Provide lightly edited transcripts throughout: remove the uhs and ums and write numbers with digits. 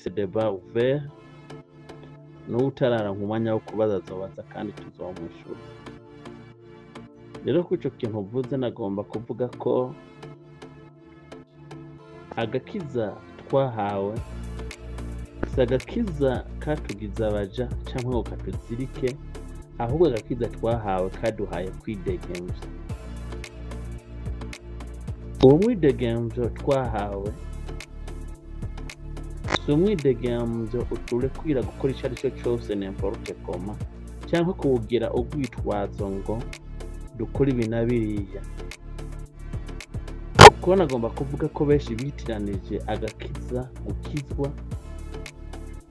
c'est débat ouvert n'utararonka umwanya wo kubaza azobaza kandi tuzomwishura. Rero kuri ico kintu uvuze nagomba kuvuga ko agakiza twahawe si agakiza katugize abaja canke ngo katuzirike, ahubwo agakiza twahawe kaduhaye kwidegemvya. Uwo mwidegemvyo twahawe si umwidegemvyo uturekwira gukora ico arico cose n'importe comment canke kuwugira urwitwazo ngo dukore ibi na biriya. Kuko nagomba kuvuga ko benshi bitiranije agakiza, gukizwa,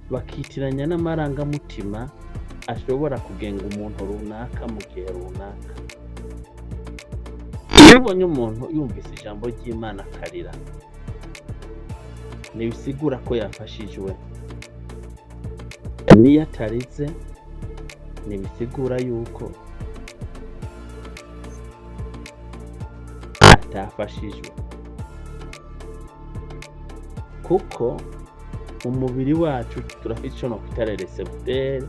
bakitiranya n'amarangamutima ashobora kugenga umuntu runaka mu gihe runaka. Iyo ubonye umuntu yumvise ijambo ry'Imana akarira, ntibisigura ko yafashijwe. Niyo atarize, ntibisigura yuko atafashijwe. Kuko mu mubiri wacu turafise ico nokwita recepteur,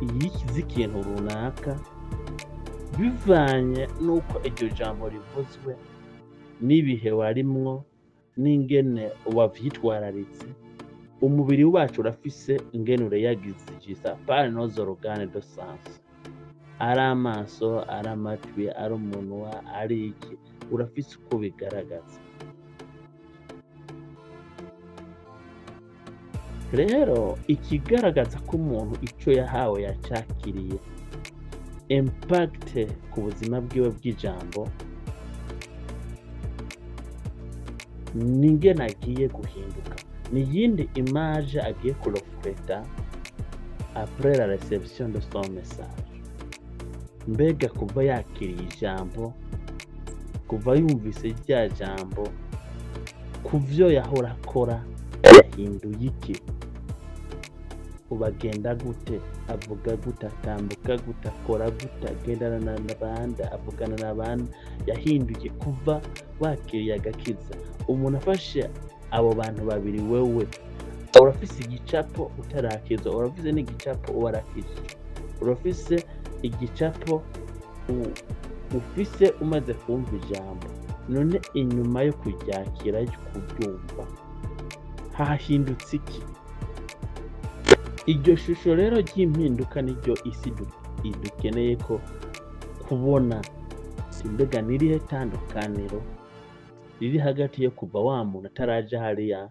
iyo ikize ikintu runaka bivanye n'uko iryo jambo rivuzwe n'ibihe warimwo n'ingene wavyitwararitse, umubiri wacu urafise ingene ureyagisijisa par nos organes de sens. Ari amaso, ari amatwi, ari umunwa, ari iki, urafise uko bigaragaza. Rero ikigaragaza ko umuntu ico yahawe yacakiriye, impact ku buzima bwiwe bw'ijambo, n'ingene agiye guhinduka, n'iyindi image agiye kurofleta après la réception de son message. Mbega kuva yakiriye ijambo, kuva yumvise rya jambo, kuvyo yahora akora yahinduye iki? Ubagenda gute, avuga gute, atambuka gute, akora gute, agendana n'abandi, avugana n'abandi, yahinduye kuva wakiriye agakiza. Umuntu afashe abo bantu babiri, wewe urafise igicapo utarakiza, urafise n'igicapo warakije, urafise igicapo ufise umaze kumva ijambo. None inyuma yo kuryakira, yo kubyumva, hahindutse iki? Iryo shusho rero ry'impinduka niryo isi idukeneye ko kubona. Mbega nirihe tandukaniro riri hagati yo kuva wa muntu ataraja hariya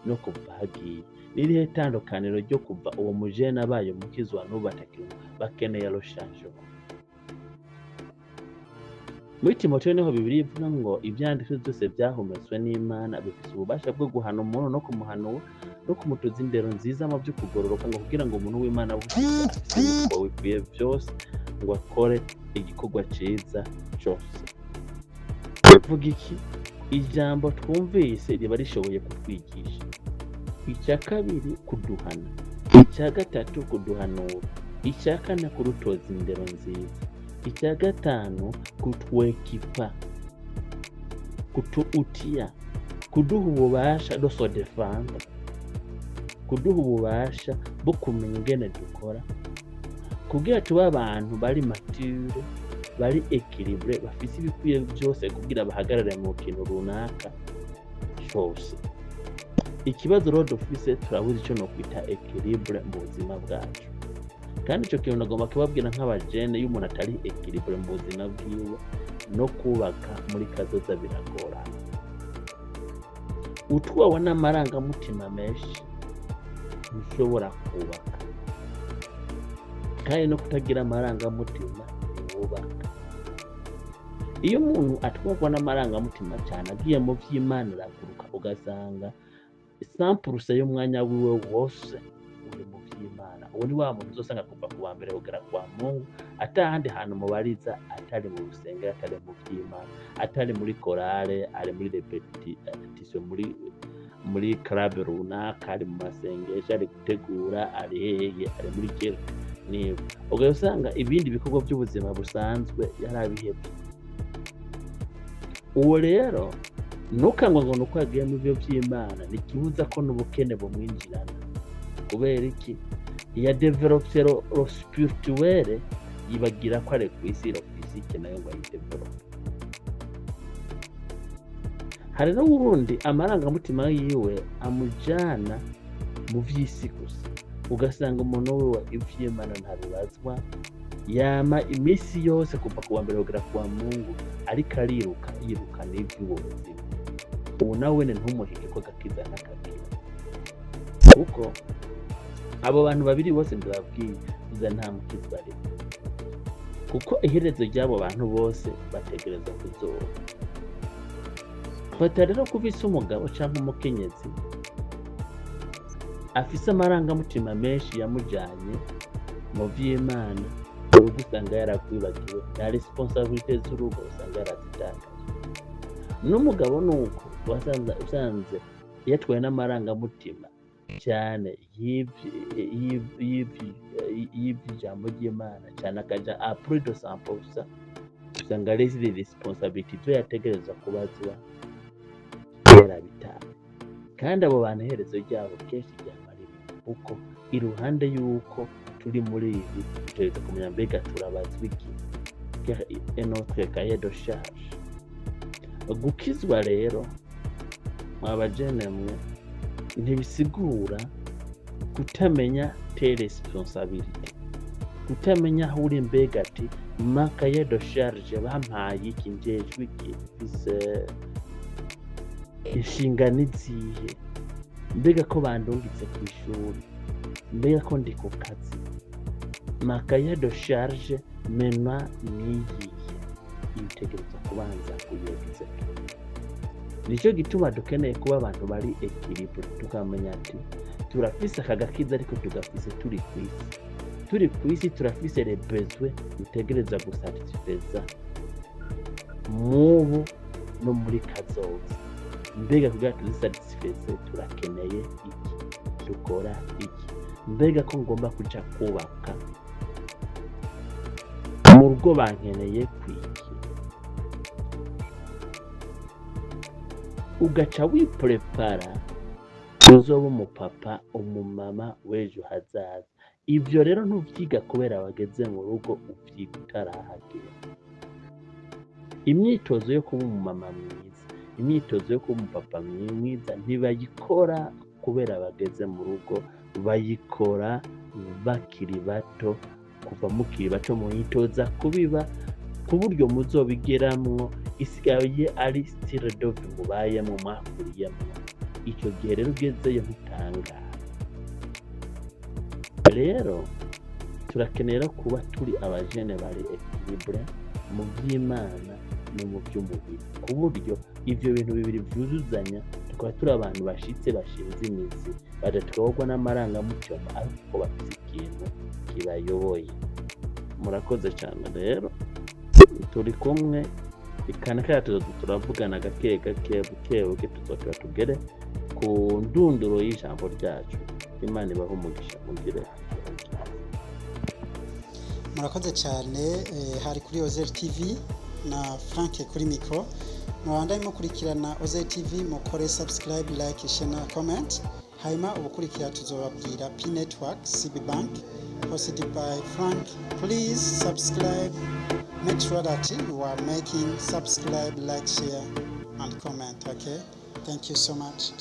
no kuva hagiye? Nirihe tandukaniro ryo kuva uwo mujene abaye umukizwa n'ubatakiwe bakeneye changement? Muri Timoteyo niho Bibiliya ivuga ngo ivyanditswe byose byahumetswe n'Imana bifise ububasha bwo guhana umuntu no kumuhanura no kumutuza indero nziza mu byo kugororoka, ngo kugira ngo umuntu w'Imana afise uko bikwiye byose ngo akore igikorwa ciza cose. Bivuga iki? Ijambo twumvise riba rishoboye kutwigisha. Icya kabiri, kuduhana. Icya gatatu, kuduhanura. Icya kane, kurutoza indero nziza. Icya gatanu, kutwekipa, kutuutia, kuduha ububasha do so defanda, kuduha ububasha bwo kumenya ingene dukora, kugira tube abantu bari mature, bari equilibre, bafise ibikwiye byose kugira bahagarare mu kintu runaka cyose. Ikibazo rero dufise, turabuze ico nokwita equilibre mu buzima bwacu. Kandi ico kintu nagomba kubabwira nk'abajene, iyo umuntu atari equilibre mu buzima bwiwe, no kubaka muri kazoza biragorana. Utwawe n'amarangamutima menshi ntushobora kubaka, kandi no kutagira amarangamutima ntibubaka. Iyo umuntu atwarwa n'amarangamutima cyane, agiye mu vy'Imana araguruka, ugasanga 100% y'umwanya wiwe wose uri mu vy'Imana. Uwo ni wa muntu uzosanga kuva ku wa mbere kugera kwa Mungu atahandi hantu mubariza atari mu rusengero, atari mu vy'Imana, atari muri korale, ari muri repetition, muri club runaka, ari mu masengesho, ari gutegura, ari hehe, ari muri kera. Niba ugasanga ibindi bikorwa by'ubuzima busanzwe yarabihebye. Uwo rero ntukangwa ngo nuko yagiye mu byo by'Imana ntikibuza ko n'ubukene bumwinjirana. Kubera iki? iya developye lo spirituel yibagira ko ari ku isi, lo physique nayo ngo ayidevelope. Hari n'ubundi amarangamutima yiwe amujana mu vy'isi gusa, ugasanga umuntu we ivy'Imana ntabibazwa, yama imisi yose kuva ku wa mbere kugera ku wa Mungu ariko yiruka n'ivy'uwo buzima. Ubu nawe ntumuhige ko gakiza n'akakira, kuko abo bantu babiri bose ndababwiye nta mukizi barimo, kuko iherezo ry'abo bantu bose bategereza kuzoba. Fata rero kubisa umugabo cyangwa umukenyezi afise amarangamutima menshi yamujanye mu vy'Imana, urugo usanga yarakwibagiwe, na responsabilité z'urugo usanga yarazitakaje. N'umugabo nuko usanze yatwaye n'amarangamutima cyane y'ijambo ry'Imana cyane akaja a plus de 100%, usanga les responsabilités ivyo yategereza kubazwa yarabitaye. Kandi abo bantu iherezo ryabo kenshi ryamarira, kuko iruhande y'uko turi muri ibi tugereza kumenya mbega turabazwa iki, notre cahier de charge. Gukizwa rero abajene mwe ntibisigura kutamenya te responsabilité, kutamenya aho uri mbega ati ma cahier de charge bampaye iki, njejwe iki, bise inshingano izihe, mbega ko bandungitse ku ishuri, mbega ko ndi ku kazi, ma cahier de charge mena niyihe, ibitegereza kubanza kuyegize. Nicyo gituma dukeneye kuba abantu bari equilibre, tukamenya ati turafise akagakiza ariko tugafise turi ku isi turafise les besoins dutegereza gusatisfeza mubu no muri kazoza. Mbega kugira tuzisatisfeze turakeneye iki, dukora iki, mbega ko ngomba kuja kubaka mu rugo bankeneye kwiki, ugaca wiprepara uzoba umupapa umumama w'ejo hazaza. Ivyo rero ntuvyiga kubera wageze mu rugo, uvyiga utarahagera. Imyitozo yo kuba umumama mwiza, imyitozo yo kuba umupapa mwiza ntibayikora kubera bageze mu rugo, bayikora bakiri bato. Kuva mukiri bato muyitoza kubiba ku buryo muzobigeramwo isigaye ari style de vie mubayemo mwakuriyemo. Icyo gihe rero ugezeyo ntutangara. Rero turakenera kuba turi abajene bari equilibre mu by'Imana no mu by'umubiri, ku buryo ivyo bintu bibiri vyuzuzanya, tukaba turi abantu bashitse bashinze imizi, badatwarwa n'amarangamutima ariko bafise ikintu kibayoboye. Murakoze cyane rero, turi kumwe ikana kaya turavugana gake buke tuzotora tugere ku ndunduro y'ijambo ryacu. Imana ibahe umugisha mugire. Murakoze cyane. Hari kuri Ozel TV na Frank kuri mikro. Mwanda mukurikirana Ozel TV, mukore subscribe, like, share na comment. Hanyuma ubukurikira tuzobabwira P Network, CB Bank, hosted by Frank. Please subscribe. Make sure that you are making subscribe, like, share and comment. Okay, thank you so much.